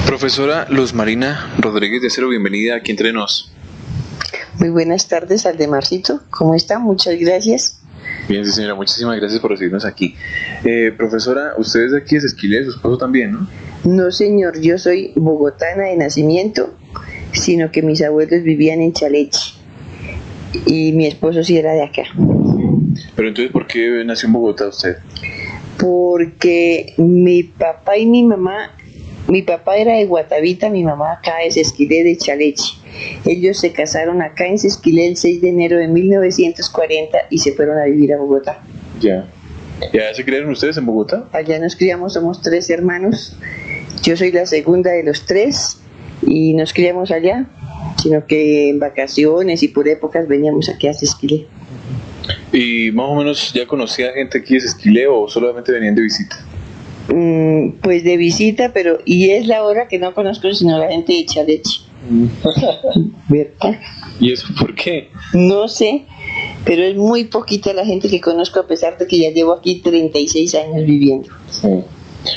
Profesora Luz Marina Rodríguez de Acero, bienvenida aquí entre nos. Muy buenas tardes, Aldemarcito. ¿Cómo está? Muchas gracias. Bien, sí, señora, muchísimas gracias por recibirnos aquí. Profesora, usted es de aquí, es Esquilé, su esposo también, ¿no? No, señor, yo soy bogotana de nacimiento, sino que mis abuelos vivían en Chalechi y mi esposo sí era de acá. Pero entonces, ¿por qué nació en Bogotá usted? Porque mi papá y mi mamá, mi papá era de Guatavita, mi mamá acá es Esquilé de Chalechi. Ellos se casaron acá en Sesquilé el 6 de enero de 1940 y se fueron a vivir a Bogotá. Ya. ¿Ya se criaron ustedes en Bogotá? Allá nos criamos, somos 3 hermanos. Yo soy la segunda de los 3 y nos criamos allá, sino que en vacaciones y por épocas veníamos aquí a Sesquilé. ¿Y más o menos ya conocía gente aquí de Sesquilé o solamente venían de visita? Pues de visita, pero y es la hora que no conozco sino la gente de Chalechi. ¿Verdad? ¿Y eso por qué? No sé, pero es muy poquita la gente que conozco a pesar de que ya llevo aquí 36 años viviendo. Sí.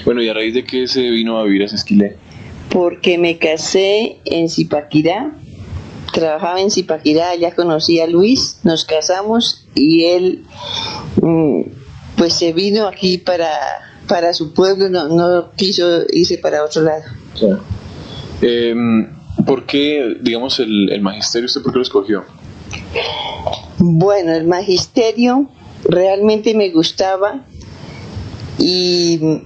Bueno, ¿y a raíz de qué se vino a vivir a Sesquilé? Porque me casé en Zipaquirá, trabajaba en Zipaquirá, allá conocí a Luis, nos casamos y él pues se vino aquí para su pueblo, no quiso irse para otro lado. Claro. ¿Por qué, digamos, el magisterio, usted por qué lo escogió? Bueno, el magisterio realmente me gustaba y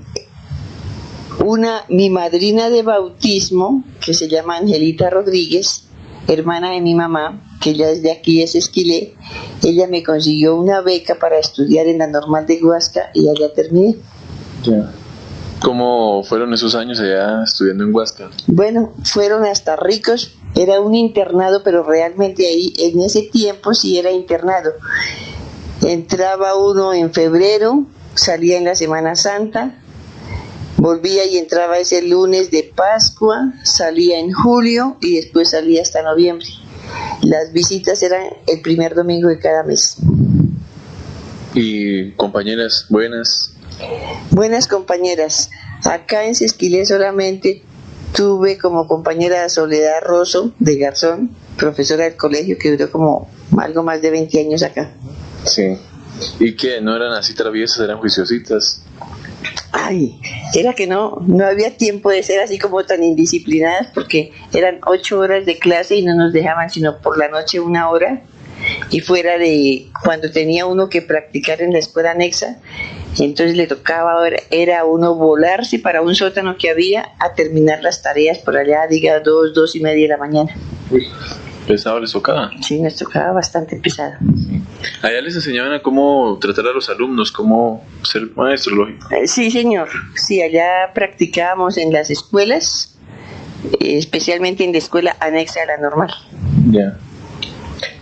mi madrina de bautismo, que se llama Angelita Rodríguez, hermana de mi mamá, que ella es de aquí, es Esquilé, ella me consiguió una beca para estudiar en la Normal de Huasca y allá terminé. Ya. ¿Cómo fueron esos años allá estudiando en Huasca? Bueno, fueron hasta ricos, era un internado, pero realmente ahí, en ese tiempo sí era internado. Entraba uno en febrero, salía en la Semana Santa, volvía y entraba ese lunes de Pascua, salía en julio y después salía hasta noviembre. Las visitas eran el primer domingo de cada mes. ¿Y compañeras buenas? Buenas compañeras. Acá en Sesquilé solamente tuve como compañera a Soledad Rosso de Garzón, profesora del colegio que duró como algo más de 20 años acá. Sí. ¿Y qué? ¿No eran así traviesas, eran juiciositas? Ay, era que no había tiempo de ser así como tan indisciplinadas porque eran 8 horas de clase y no nos dejaban sino por la noche 1 hora y fuera de cuando tenía uno que practicar en la escuela anexa, entonces le tocaba era uno volarse para un sótano que había a terminar las tareas por allá, diga 2:30 de la mañana. Uy, pesado les tocaba. Sí, nos tocaba bastante pesado. Allá les enseñaban a cómo tratar a los alumnos, cómo ser maestro, lógico. Sí, señor. Sí, allá practicábamos en las escuelas, especialmente en la escuela anexa a la normal. Ya.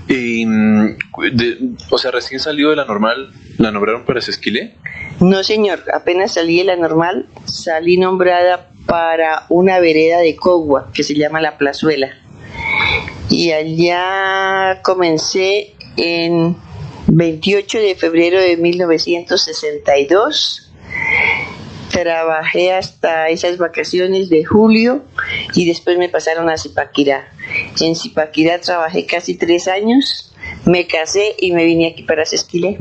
Y, o sea, recién salido de la normal, ¿la nombraron para Sesquilé? No, señor. Apenas salí de la normal, salí nombrada para una vereda de Cogua, que se llama La Plazuela. Y allá comencé en 28 de febrero de 1962. Trabajé hasta esas vacaciones de julio y después me pasaron a Zipaquirá. En Zipaquirá trabajé casi 3 años, me casé y me vine aquí para Sesquilé.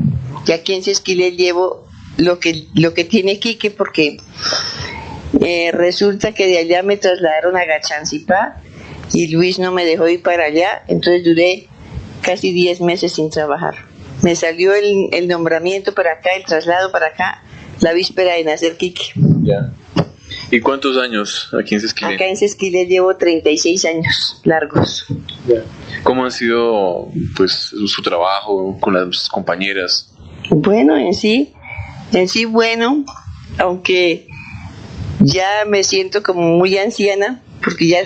Y aquí en Sesquilé llevo lo que tiene Quique porque resulta que de allá me trasladaron a Gachancipá y Luis no me dejó ir para allá, entonces duré casi 10 meses sin trabajar. Me salió el nombramiento para acá, el traslado para acá, la víspera de nacer Quique. Ya. ¿Y cuántos años aquí en Sesquilé? Acá en Sesquilé llevo 36 años largos. Ya. ¿Cómo ha sido pues su trabajo con las compañeras? Bueno, en sí bueno, aunque ya me siento como muy anciana, porque ya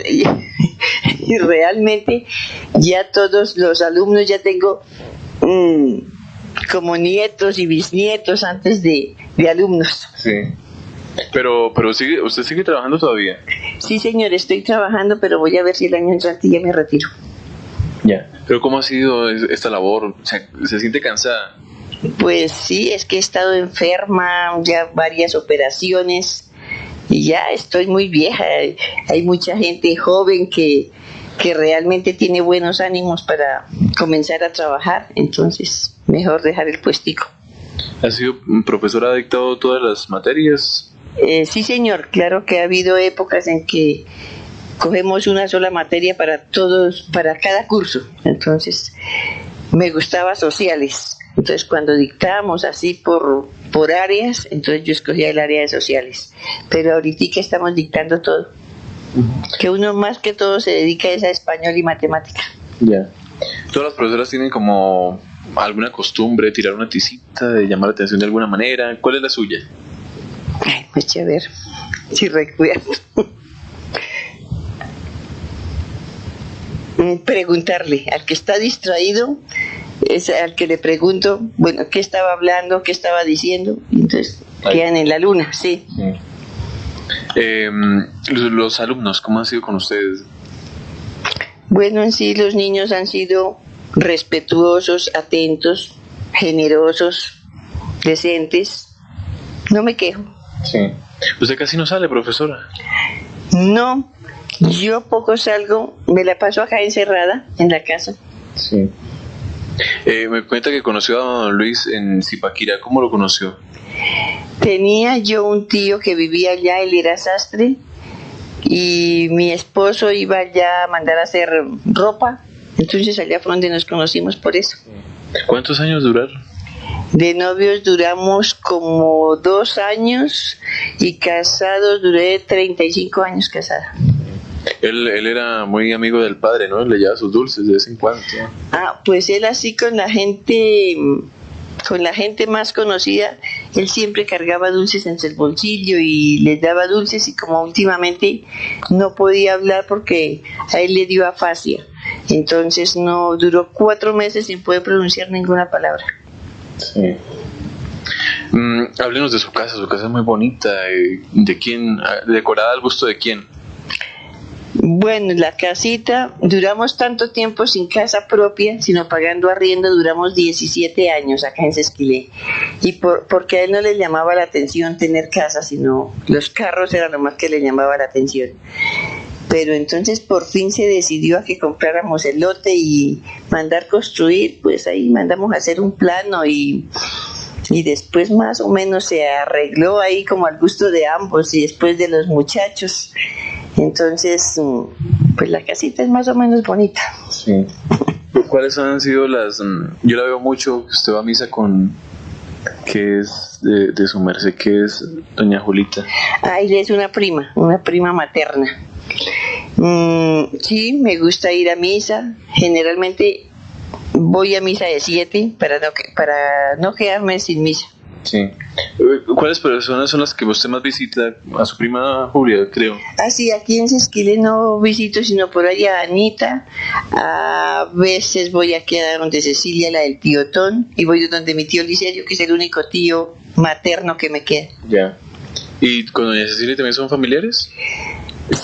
y realmente ya todos los alumnos ya tengo como nietos y bisnietos antes de alumnos. Sí. Pero usted sigue trabajando todavía. Sí, señor, estoy trabajando, pero voy a ver si el año entrante ya me retiro. Ya. Pero ¿cómo ha sido esta labor? ¿Se siente cansada? Pues sí, es que he estado enferma, ya varias operaciones y ya estoy muy vieja. Hay mucha gente joven que realmente tiene buenos ánimos para comenzar a trabajar, entonces mejor dejar el puestico. ¿Has sido profesora, ha dictado todas las materias? Sí, señor, claro que ha habido épocas en que cogemos una sola materia para todos, para cada curso. Entonces, me gustaba sociales. Entonces, cuando dictábamos así por áreas, entonces yo escogía el área de sociales. Pero ahorita estamos dictando todo. Que uno más que todo se dedica a español y matemática. Ya. Todas las profesoras tienen como alguna costumbre, tirar una tisita, de llamar la atención de alguna manera. ¿Cuál es la suya? Ay, pues a ver, si recuerdo. Preguntarle al que está distraído, es al que le pregunto, bueno, qué estaba hablando, qué estaba diciendo, y entonces quedan en la luna, sí. Los alumnos, ¿cómo han sido con ustedes? Bueno, en sí los niños han sido respetuosos, atentos, generosos, decentes. No me quejo. Sí. ¿Usted casi no sale, profesora? No, yo poco salgo, me la paso acá encerrada en la casa. Sí. Me cuenta que conoció a don Luis en Zipaquirá. ¿Cómo lo conoció? Tenía yo un tío que vivía allá, él era sastre, y mi esposo iba allá a mandar a hacer ropa, entonces allá fue donde nos conocimos por eso. ¿Cuántos años duraron? De novios duramos como 2 años y casados duré 35 años casada. Él era muy amigo del padre, ¿no? Le llevaba sus dulces de vez en cuando. Ah, pues él así con la gente más conocida, él siempre cargaba dulces en el bolsillo y les daba dulces, y como últimamente no podía hablar porque a él le dio afasia, entonces no duró 4 meses sin poder pronunciar ninguna palabra. Sí. Háblenos de su casa es muy bonita. ¿De quién? ¿Decorada al gusto de quién? Bueno, la casita, duramos tanto tiempo sin casa propia, sino pagando arriendo, duramos 17 años acá en Sesquilé. Y porque a él no le llamaba la atención tener casa, sino los carros era lo más que le llamaba la atención. Pero entonces por fin se decidió a que compráramos el lote y mandar construir, pues ahí mandamos a hacer un plano y después más o menos se arregló ahí como al gusto de ambos y después de los muchachos. Entonces, pues la casita es más o menos bonita. Sí. ¿Cuáles han sido las...? Yo la veo mucho, usted va a misa con... ¿Qué es de su merced? ¿Qué es doña Julita? Ay, es una prima materna. Sí, me gusta ir a misa. Generalmente voy a misa de 7 para no quedarme sin misa. Sí. ¿Cuáles personas son las que usted más visita? A su prima Julia, creo. Ah, sí, aquí en Sesquilé no visito, sino por allá a Anita. A veces voy aquí a donde Cecilia, la del tío Ton, y voy donde mi tío Licerio, que es el único tío materno que me queda. Ya. ¿Y con doña Cecilia también son familiares?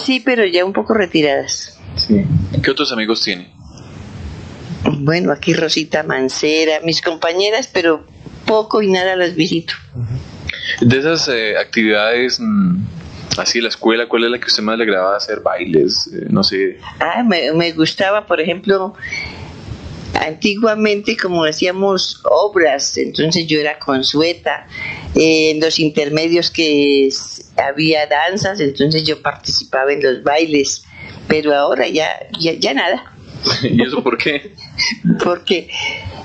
Sí, pero ya un poco retiradas. Sí. ¿Qué otros amigos tiene? Bueno, aquí Rosita Mancera, mis compañeras, pero poco y nada las visito. De esas actividades, así en la escuela, ¿cuál es la que usted más le agradaba hacer? ¿Bailes? No sé. Ah, me gustaba, por ejemplo, antiguamente, como decíamos, obras, entonces yo era consueta. En los intermedios que había danzas, entonces yo participaba en los bailes, pero ahora ya nada. ¿Y eso por qué? Porque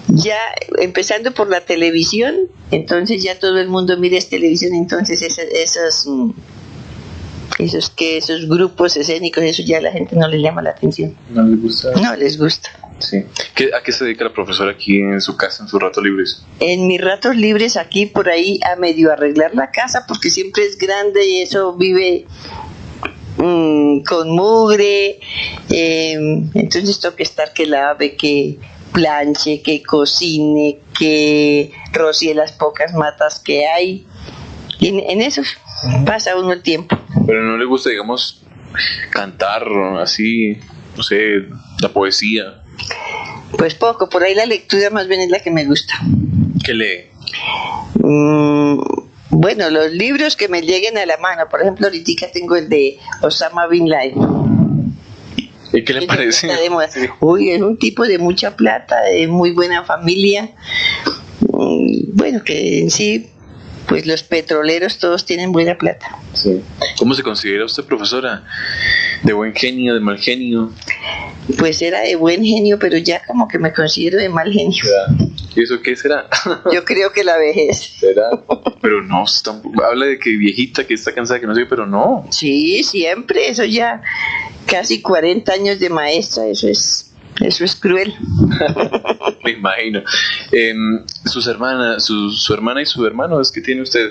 ya empezando por la televisión, entonces ya todo el mundo mira televisión, entonces esos grupos escénicos, eso ya a la gente no les llama la atención. ¿No les gusta? No les gusta. Sí. ¿A qué se dedica la profesora aquí en su casa, en sus ratos libres? En mis ratos libres aquí por ahí a medio arreglar la casa, porque siempre es grande y eso vive con mugre, entonces tengo que estar que lave, que planche, que cocine, que rocíe las pocas matas que hay, y en eso pasa uno el tiempo. Pero no le gusta, digamos, cantar así, no sé, la poesía. Pues poco, por ahí la lectura más bien es la que me gusta. ¿Qué lee? Bueno, los libros que me lleguen a la mano, por ejemplo, ahorita tengo el de Osama Bin Laden. ¿Y qué le parece? Sí. Uy, es un tipo de mucha plata, de muy buena familia. Bueno, que en sí, pues los petroleros todos tienen buena plata. Sí. ¿Cómo se considera usted, profesora? ¿De buen genio, de mal genio? Pues era de buen genio, pero ya como que me considero de mal genio. ¿Y eso qué será? Yo creo que la vejez. ¿Será? Pero no, habla de que viejita, que está cansada, que no sé, pero no. Sí, siempre, eso ya, casi 40 años de maestra, eso es cruel. Me imagino. Sus hermanas, su hermana y su hermano, es que tiene usted,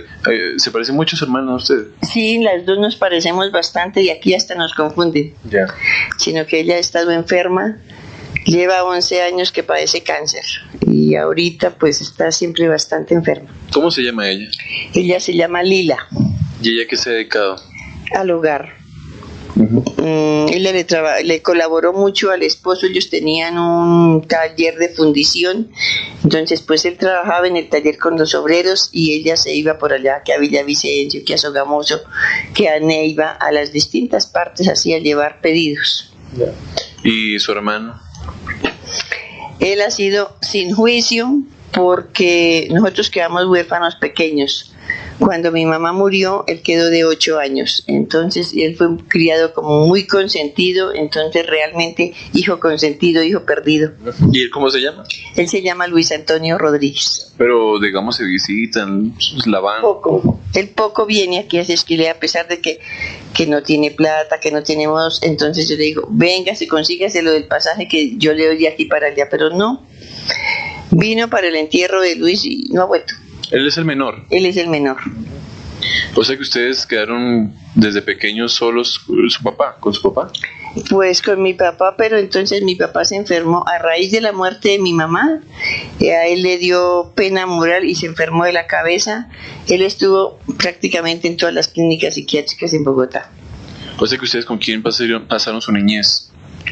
¿se parece mucho su hermana a usted? Sí, las dos nos parecemos bastante y aquí hasta nos confunden. Ya. Sino que ella ha estado enferma, lleva 11 años que padece cáncer y ahorita pues está siempre bastante enferma. ¿Cómo se llama ella? Ella se llama Lila. ¿Y ella qué se ha dedicado? Al hogar. Ella le colaboró mucho al esposo, ellos tenían un taller de fundición, entonces pues él trabajaba en el taller con los obreros y ella se iba por allá, que a Villavicencio, que a Sogamoso, que a Neiva, a las distintas partes así a llevar pedidos. ¿Y su hermano? Él ha sido sin juicio porque nosotros quedamos huérfanos pequeños. Cuando mi mamá murió, él quedó de 8 años, entonces él fue criado como muy consentido, entonces realmente hijo consentido, hijo perdido. ¿Y él cómo se llama? Él se llama Luis Antonio Rodríguez. Pero digamos se visitan, la van. Él poco viene aquí a Sesquilé a pesar de que no tiene plata, que no tenemos, entonces yo le digo, venga, se consígase lo del pasaje que yo le doy de aquí para allá, pero no, vino para el entierro de Luis y no ha vuelto. Él es el menor. Él es el menor. O sea que ustedes quedaron desde pequeños solos con su papá. Pues con mi papá, pero entonces mi papá se enfermó a raíz de la muerte de mi mamá. A él le dio pena moral y se enfermó de la cabeza. Él estuvo prácticamente en todas las clínicas psiquiátricas en Bogotá. O sea que ustedes con quién pasaron su niñez.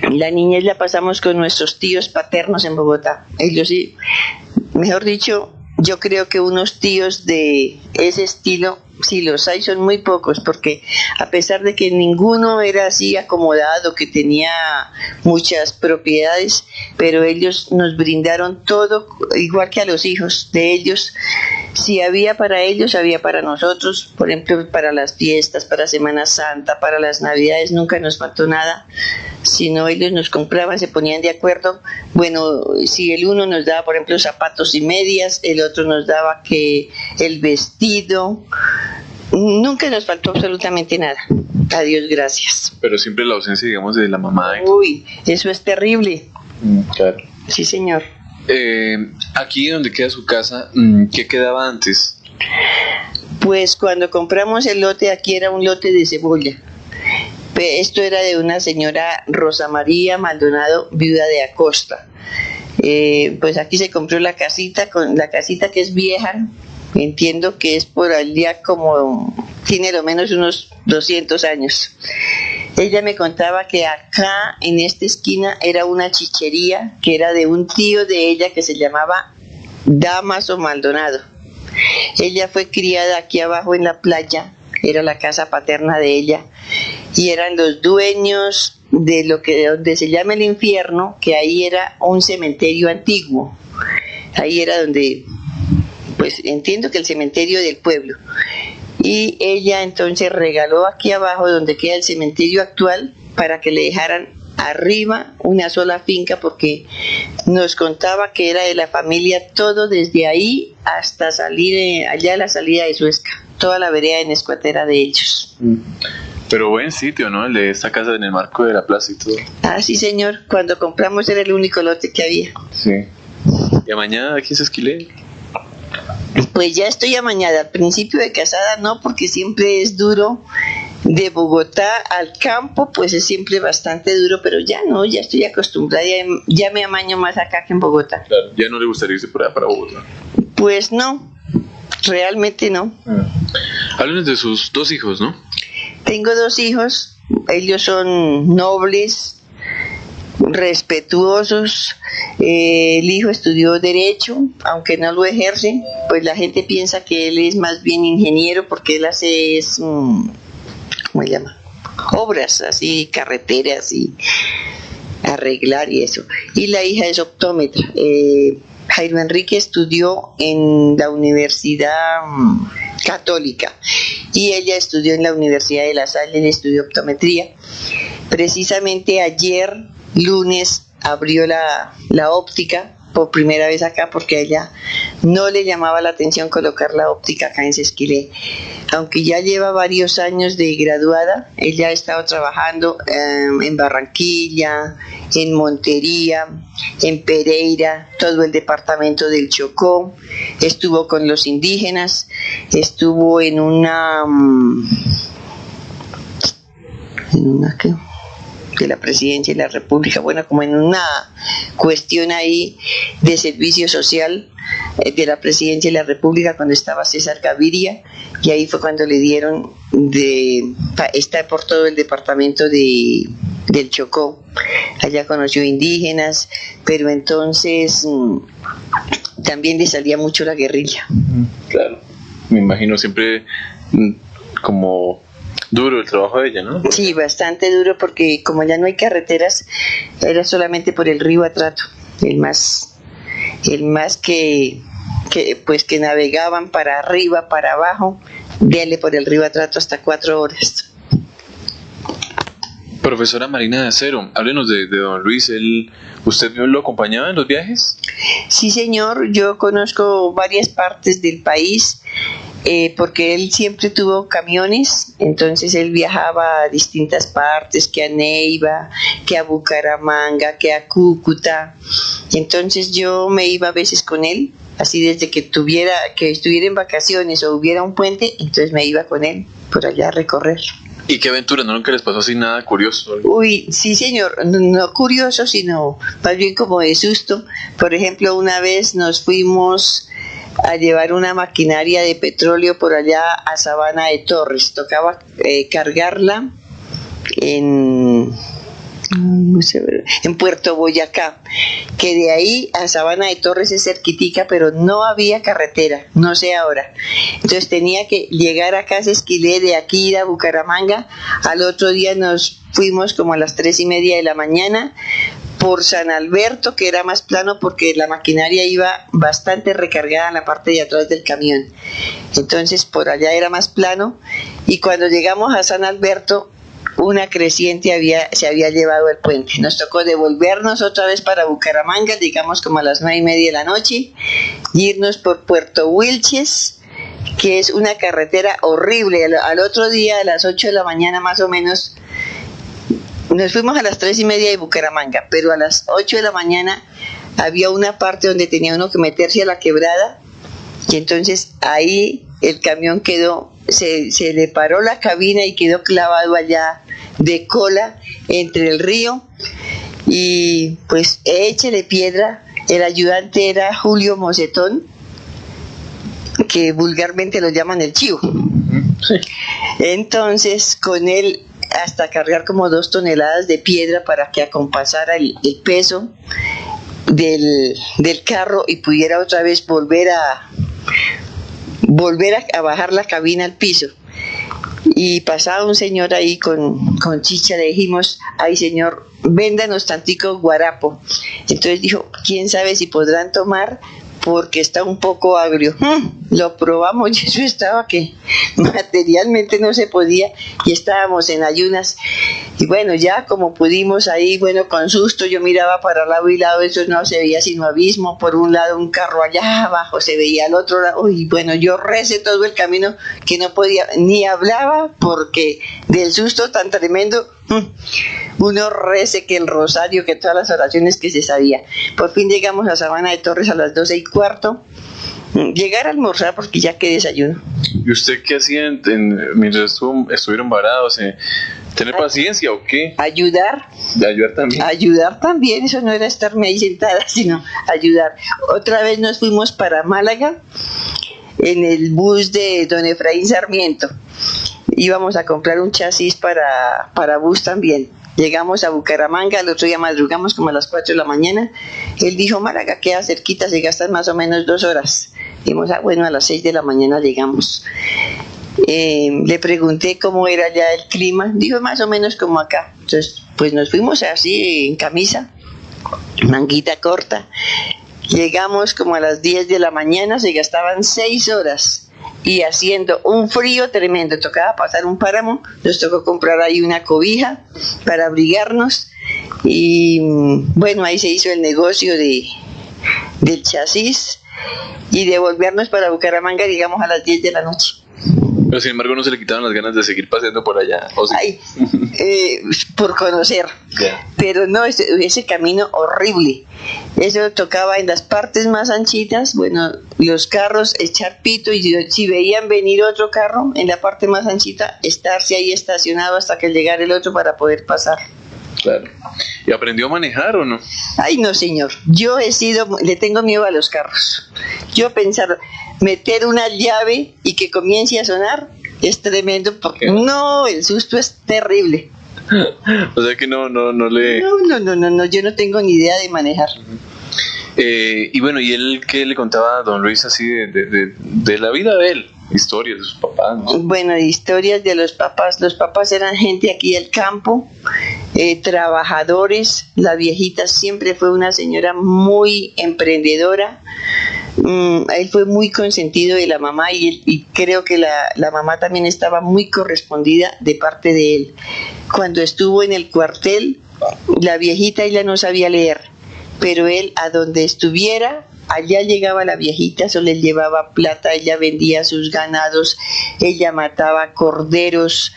La niñez la pasamos con nuestros tíos paternos en Bogotá. Ellos sí, mejor dicho, yo creo que unos tíos de ese estilo, si los hay, son muy pocos, porque a pesar de que ninguno era así acomodado, que tenía muchas propiedades, pero ellos nos brindaron todo, igual que a los hijos de ellos. Si había para ellos, había para nosotros, por ejemplo, para las fiestas, para Semana Santa, para las Navidades, nunca nos faltó nada, sino ellos nos compraban, se ponían de acuerdo. Bueno, si el uno nos daba, por ejemplo, zapatos y medias, el otro nos daba que el vestido, nunca nos faltó absolutamente nada, a Dios gracias. Pero siempre la ausencia, digamos, de la mamá. Uy, eso es terrible. Claro. Sí, señor. Aquí donde queda su casa, ¿qué quedaba antes? Pues cuando compramos el lote, aquí era un lote de cebolla. Esto era de una señora Rosa María Maldonado, viuda de Acosta. Pues aquí se compró la casita que es vieja. Entiendo que es por allá como tiene lo menos unos 200 años. Ella me contaba que acá en esta esquina era una chichería que era de un tío de ella que se llamaba Damaso Maldonado. Ella fue criada aquí abajo en la playa, era la casa paterna de ella y eran los dueños de donde se llama el infierno, que ahí era un cementerio antiguo. Ahí era donde, pues entiendo que el cementerio del pueblo. Y ella entonces regaló aquí abajo donde queda el cementerio actual para que le dejaran arriba una sola finca, porque nos contaba que era de la familia todo desde ahí hasta salir allá a la salida de Suezca, toda la vereda en Escuatera de ellos. Pero buen sitio, ¿no? El de esta casa en el marco de la plaza y todo. Ah, sí, señor, cuando compramos era el único lote que había. Sí. ¿Y a mañana aquí se Esquilé? Pues ya estoy amañada, al principio de casada no, porque siempre es duro. De Bogotá al campo, pues es siempre bastante duro, pero ya no, ya estoy acostumbrada, ya me amaño más acá que en Bogotá. Claro, ya no le gustaría irse por allá para Bogotá. Pues no, realmente no. Háblenos de sus 2 hijos, ¿no? Tengo 2 hijos, ellos son nobles, respetuosos. El hijo estudió Derecho, aunque no lo ejerce, pues la gente piensa que él es más bien ingeniero porque él hace, ¿cómo se llama? Obras, así, carreteras y arreglar y eso. Y la hija es optómetra. Jairo Enrique estudió en la Universidad Católica y ella estudió en la Universidad de La Salle, él estudió optometría. Precisamente ayer, lunes, abrió la óptica por primera vez acá porque a ella no le llamaba la atención colocar la óptica acá en Sesquilé. Aunque ya lleva varios años de graduada, ella ha estado trabajando en Barranquilla, en Montería, en Pereira, todo el departamento del Chocó, estuvo con los indígenas, estuvo en una ¿qué? De la Presidencia de la República, bueno, como en una cuestión ahí de servicio social de la Presidencia de la República cuando estaba César Gaviria, y ahí fue cuando le dieron está por todo el departamento del Chocó. Allá conoció indígenas, pero entonces también le salía mucho la guerrilla. Claro, me imagino siempre como duro el trabajo de ella, ¿no? Sí, bastante duro porque como ya no hay carreteras, era solamente por el río Atrato, el más que navegaban para arriba, para abajo, viene por el río Atrato hasta 4 horas. Profesora Marina de Acero, háblenos de don Luis. ¿Usted lo acompañaba en los viajes? Sí, señor, yo conozco varias partes del país. Porque él siempre tuvo camiones, entonces él viajaba a distintas partes, que a Neiva, que a Bucaramanga, que a Cúcuta. Entonces yo me iba a veces con él, así desde que estuviera en vacaciones o hubiera un puente, entonces me iba con él por allá a recorrer. ¿Y qué aventura? ¿No nunca les pasó así nada curioso? Uy, sí, señor, no curioso, sino más bien como de susto. Por ejemplo, una vez nos fuimos a llevar una maquinaria de petróleo por allá a Sabana de Torres. Tocaba cargarla en Puerto Boyacá, que de ahí a Sabana de Torres es cerquitica, pero no había carretera, no sé ahora. Entonces tenía que llegar acá a Sesquilé, de aquí ir a Bucaramanga. Al otro día nos fuimos como a las 3:30 de la mañana por San Alberto, que era más plano porque la maquinaria iba bastante recargada en la parte de atrás del camión. Entonces por allá era más plano, y cuando llegamos a San Alberto, una creciente se había llevado el puente. Nos tocó devolvernos otra vez para Bucaramanga, llegamos como a las 9:30 de la noche, y irnos por Puerto Wilches, que es una carretera horrible. Al otro día, a las 8 de la mañana más o menos, nos fuimos a las 3:30 de Bucaramanga, pero a las 8 de la mañana había una parte donde tenía uno que meterse a la quebrada, y entonces ahí el camión se le paró la cabina y quedó clavado allá de cola entre el río, y pues échele piedra. El ayudante era Julio Mocetón, que vulgarmente lo llaman el Chivo. Entonces con él hasta cargar como 2 toneladas de piedra para que acompasara el peso del carro y pudiera otra vez volver a bajar la cabina al piso. Y pasaba un señor ahí con chicha, le dijimos: ay señor, véndanos tantico guarapo. Entonces dijo: quién sabe si podrán tomar, porque está un poco agrio. Lo probamos y eso estaba que materialmente no se podía, y estábamos en ayunas. Y bueno, ya como pudimos ahí, bueno, con susto yo miraba para lado y lado, eso no se veía sino abismo. Por un lado un carro allá abajo, se veía al otro lado, y bueno, yo recé todo el camino que no podía, ni hablaba, porque del susto tan tremendo, uno rece que el rosario, que todas las oraciones que se sabía. Por fin llegamos a Sabana de Torres a las 12:15. Llegar a almorzar porque ya que desayuno. ¿Y usted qué hacía mientras estuvieron varados? ¿Tener paciencia o qué? Ayudar. Ayudar también. Ayudar también, eso no era estarme ahí sentada, sino ayudar. Otra vez nos fuimos para Málaga en el bus de don Efraín Sarmiento. Íbamos a comprar un chasis para bus también. Llegamos a Bucaramanga, el otro día madrugamos como a las 4 de la mañana. Él dijo, Málaga queda cerquita, se gastan más o menos 2 horas. Dijimos, bueno, a las 6 de la mañana llegamos. Le pregunté cómo era ya el clima, dijo más o menos como acá. Entonces, pues nos fuimos así en camisa, manguita corta. Llegamos como a las 10 de la mañana, se gastaban 6 horas. Y haciendo un frío tremendo, tocaba pasar un páramo, nos tocó comprar ahí una cobija para abrigarnos y bueno, ahí se hizo el negocio del chasis y devolvernos para Bucaramanga, llegamos a las 10 de la noche. Pero sin embargo no se le quitaron las ganas de seguir paseando por allá, ¿o sí? Ay, por conocer, Yeah. pero no, ese camino horrible. Eso tocaba en las partes más anchitas, bueno, los carros echar pito y si veían venir otro carro en la parte más anchita, estarse ahí estacionado hasta que llegara el otro para poder pasar. Claro. ¿Y aprendió a manejar o no? Ay, no, señor, le tengo miedo a los carros. Yo pensar, meter una llave y que comience a sonar es tremendo porque no, el susto es terrible. O sea que no le... No, yo no tengo ni idea de manejar. Y bueno, ¿y él qué le contaba a don Luis así de la vida de él? Historias de sus papás, ¿no? Bueno, historias de los papás eran gente aquí del campo, trabajadores. La viejita siempre fue una señora muy emprendedora. Él fue muy consentido de la mamá y creo que la mamá también estaba muy correspondida de parte de él. Cuando estuvo en el cuartel, la viejita ella no sabía leer, pero él a donde estuviera, allá llegaba la viejita, eso le llevaba plata, ella vendía sus ganados, ella mataba corderos,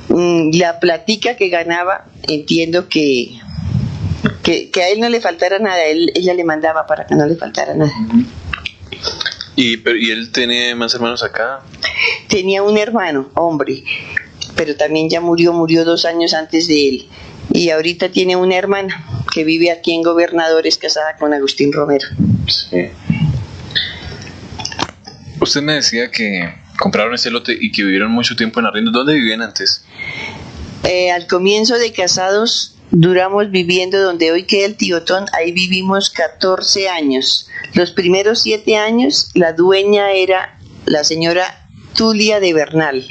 la platica que ganaba, entiendo que a él no le faltara nada, ella le mandaba para que no le faltara nada. ¿Y él tiene más hermanos acá? Tenía un hermano, hombre, pero también ya murió 2 años antes de él. Y ahorita tiene una hermana que vive aquí en Gobernadores, casada con Agustín Romero. Sí. Usted me decía que compraron ese lote y que vivieron mucho tiempo en arriendo. ¿Dónde vivían antes? Al comienzo de casados duramos viviendo donde hoy queda el Tiotón, ahí vivimos 14 años. Los primeros 7 años la dueña era la señora Tulia de Bernal.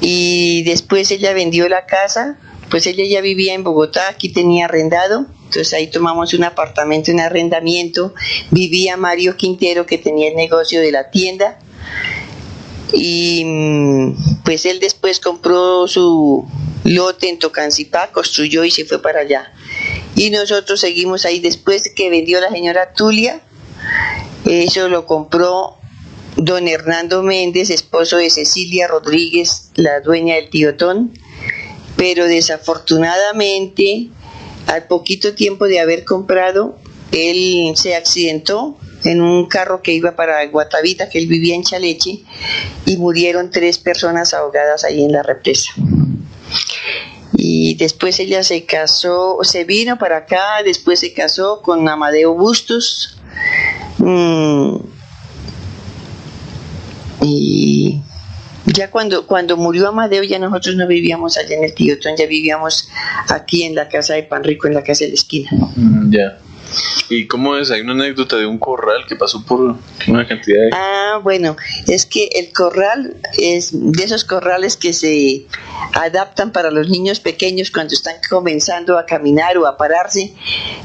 Y después ella vendió la casa, pues ella ya vivía en Bogotá, aquí tenía arrendado, entonces ahí tomamos un apartamento en arrendamiento, vivía Mario Quintero que tenía el negocio de la tienda y pues él después compró su lote en Tocancipá, construyó y se fue para allá. Y nosotros seguimos ahí después que vendió la señora Tulia, eso lo compró don Hernando Méndez, esposo de Cecilia Rodríguez, la dueña del Tiotón, pero desafortunadamente al poquito tiempo de haber comprado, él se accidentó en un carro que iba para Guatavita, que él vivía en Chaleche, y murieron 3 personas ahogadas ahí en la represa. Y después ella se casó, se vino para acá, después se casó con Amadeo Bustos, y ya cuando murió Amadeo ya nosotros no vivíamos allá en el Tiotón, ya vivíamos aquí en la casa de Pan Rico, en la casa de la esquina. Ya. ¿Y cómo es? Hay una anécdota de un corral que pasó por una cantidad de... Bueno, es que el corral es de esos corrales que se adaptan para los niños pequeños cuando están comenzando a caminar o a pararse.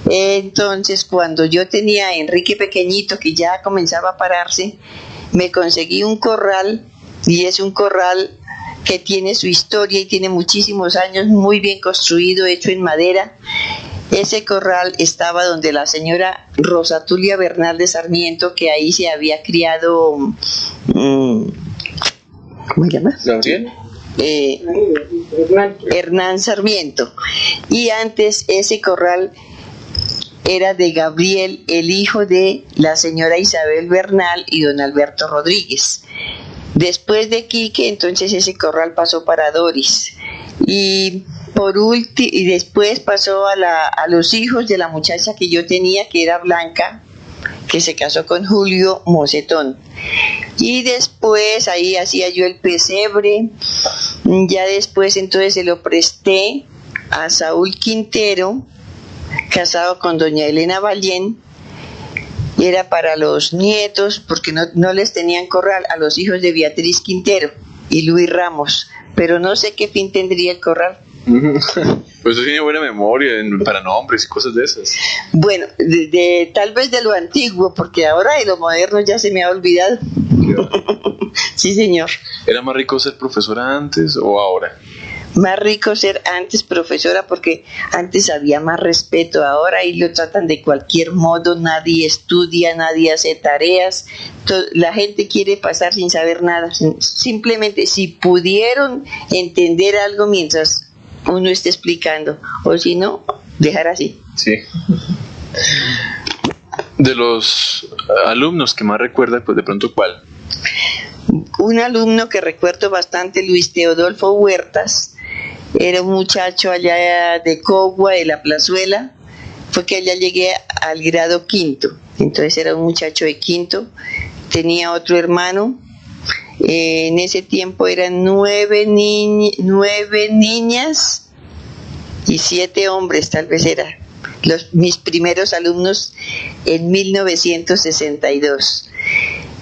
Entonces, cuando yo tenía a Enrique pequeñito que ya comenzaba a pararse, me conseguí un corral, y es un corral que tiene su historia y tiene muchísimos años, muy bien construido, hecho en madera. Ese corral estaba donde la señora Rosa Tulia Bernal de Sarmiento, que ahí se había criado, ¿cómo se llama? ¿Gabriel? Hernán Sarmiento. Y antes ese corral era de Gabriel, el hijo de la señora Isabel Bernal y don Alberto Rodríguez. Después de Quique, entonces ese corral pasó para Doris. Y después pasó a los hijos de la muchacha que yo tenía, que era Blanca, que se casó con Julio Mocetón. Y después ahí hacía yo el pesebre, Ya después entonces se lo presté a Saúl Quintero, casado con doña Elena Ballén, y era para los nietos, porque no les tenían corral, a los hijos de Beatriz Quintero y Luis Ramos, pero no sé qué fin tendría el corral. Pues eso tiene buena memoria para nombres y cosas de esas. Bueno, tal vez de lo antiguo, porque ahora de lo moderno ya se me ha olvidado. Sí, señor. ¿Era más rico ser profesora antes o ahora? Más rico ser antes profesora, porque antes había más respeto. Ahora ahí lo tratan de cualquier modo, nadie estudia, nadie hace tareas, la gente quiere pasar sin saber nada. Simplemente si pudieron entender algo mientras uno esté explicando, o si no, dejar así. Sí. De los alumnos que más recuerda, pues de pronto, ¿cuál? Un alumno que recuerdo bastante, Luis Teodolfo Huertas, era un muchacho allá de Cogua, de la Plazuela. Fue que allá llegué al grado quinto, entonces era un muchacho de quinto, tenía otro hermano. En ese tiempo eran 9 niñas y 7 hombres, tal vez era. Mis primeros alumnos en 1962.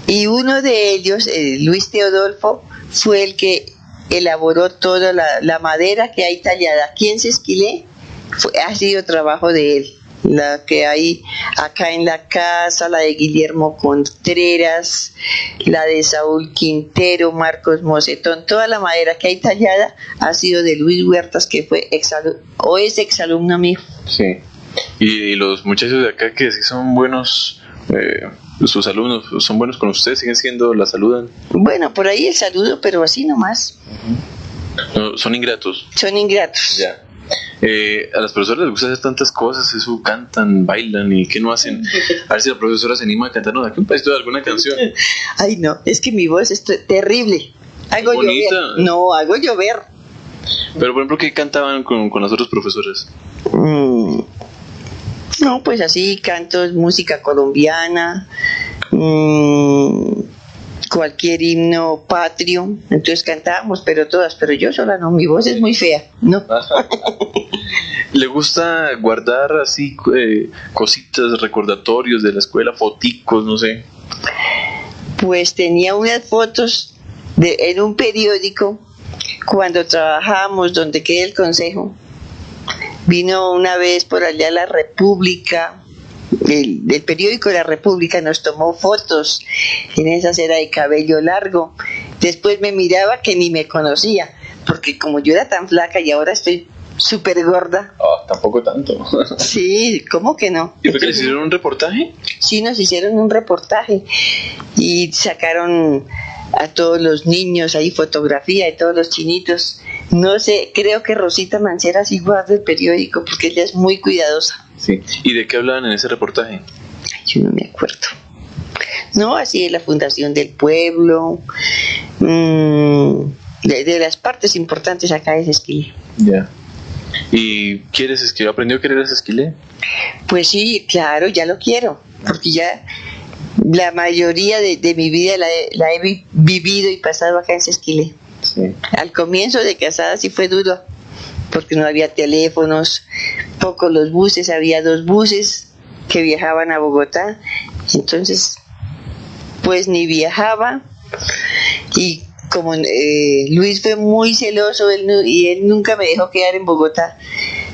Y uno de ellos, Luis Teodolfo, fue el que elaboró toda la madera que hay tallada aquí en Sesquilé. Ha sido trabajo de él. La que hay acá en la casa, la de Guillermo Contreras, la de Saúl Quintero, Marcos Mocetón, toda la madera que hay tallada ha sido de Luis Huertas, que fue es exalumno mío. Sí. Y los muchachos de acá que sí son buenos, sus alumnos son buenos con ustedes, siguen siendo, la saludan. Bueno, por ahí el saludo, pero así nomás. No, son ingratos. Son ingratos. Ya. A las profesoras les gusta hacer tantas cosas, eso, cantan, bailan, y ¿qué no hacen? A ver si la profesora se anima a cantarnos aquí un pedacito de alguna canción. Ay, no, es que mi voz es terrible. Hago bonita. Llover. No, hago llover. Pero por ejemplo, ¿qué cantaban con las otras profesoras? No, pues así, cantos, música colombiana, cualquier himno patrio, entonces cantábamos, pero yo sola no, mi voz es muy fea, ¿no? ¿Le gusta guardar así cositas, recordatorios de la escuela, foticos, no sé? Pues tenía unas fotos en un periódico cuando trabajábamos donde queda el consejo. Vino una vez por allá La República, del periódico La República, nos tomó fotos. En esas era de cabello largo. Después me miraba que ni me conocía, porque como yo era tan flaca y ahora estoy súper gorda. Oh, tampoco tanto. Sí, ¿cómo que no? ¿Y fue que les hicieron un reportaje? Sí, nos hicieron un reportaje y sacaron a todos los niños, ahí fotografía de todos los chinitos. No sé, creo que Rosita Mancera sí guarda el periódico porque ella es muy cuidadosa. Sí. ¿Y de qué hablaban en ese reportaje? Yo no me acuerdo. No, así de la fundación del pueblo, de las partes importantes acá de Sesquilé. Ya. ¿Y quieres Sesquilé? ¿Aprendió a querer a Sesquilé? Pues sí, claro, ya lo quiero, porque ya la mayoría de mi vida la he vivido y pasado acá en Sesquilé. Sí. Al comienzo de casada sí fue duro, porque no había teléfonos, pocos los buses, había 2 buses que viajaban a Bogotá, entonces pues ni viajaba, y como Luis fue muy celoso y él nunca me dejó quedar en Bogotá.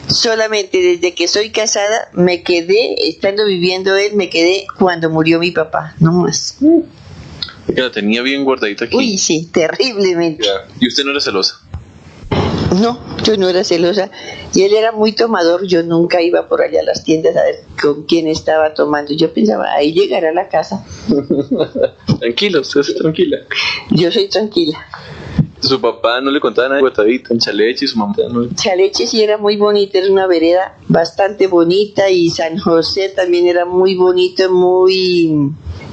Solamente desde que soy casada me quedé, estando viviendo él, me quedé cuando murió mi papá, no más. Que la tenía bien guardadita aquí. Uy, sí, terriblemente. Ya. ¿Y usted no era celosa? No, yo no era celosa. Y él era muy tomador. Yo nunca iba por allá a las tiendas a ver con quién estaba tomando. Yo pensaba, ahí llegará a la casa. Tranquila, usted es tranquila. Yo soy tranquila. Su papá no le contaba nada de Guatavita, en Chaleche, y su mamá no. Chaleche sí era muy bonita, era una vereda bastante bonita, y San José también era muy bonito,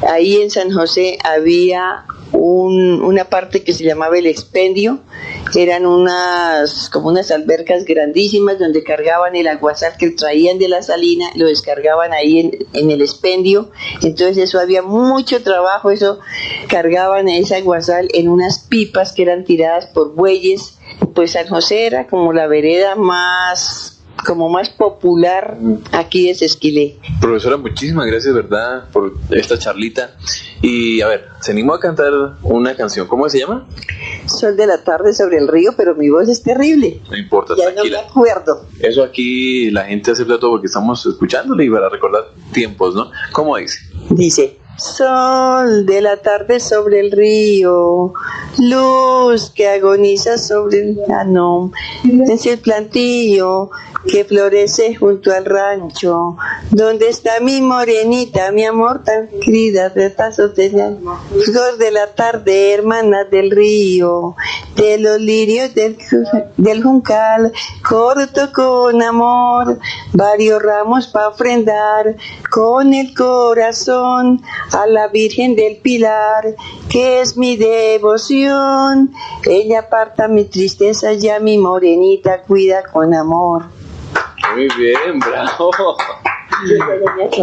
Ahí en San José había una parte que se llamaba el expendio. Eran como unas albercas grandísimas donde cargaban el aguasal que traían de la salina, lo descargaban ahí en el expendio. Entonces eso había mucho trabajo, eso cargaban ese aguasal en unas pipas que eran tiradas por bueyes, pues San José era como la vereda como más popular aquí de Sesquilé. Profesora, muchísimas gracias, ¿verdad?, por esta charlita. Y a ver, se animó a cantar una canción. ¿Cómo se llama? Sol de la tarde sobre el río, pero mi voz es terrible. No importa, Ya tranquila. no me acuerdo. Eso aquí la gente acepta todo porque estamos escuchándole y para recordar tiempos, ¿no? ¿Cómo dice? Dice: sol de la tarde sobre el río, luz que agoniza sobre el llano, es el plantío que florece junto al rancho, donde está mi morenita, mi amor tan querida, retazos de flor de la tarde, hermana del río, de los lirios del juncal, corto con amor, varios ramos para ofrendar, con el corazón, a la Virgen del Pilar, que es mi devoción. Ella aparta mi tristeza, ya mi morenita cuida con amor. Muy bien, bravo.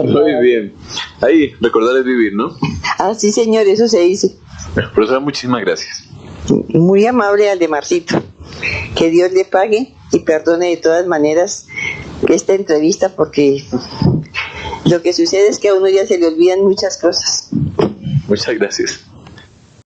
Muy bien. Ahí, recordar es vivir, ¿no? Ah, sí, señor, eso se dice. Profesora, muchísimas gracias. Muy amable Aldemarcito. Que Dios le pague y perdone de todas maneras esta entrevista, porque lo que sucede es que a uno ya se le olvidan muchas cosas. Muchas gracias.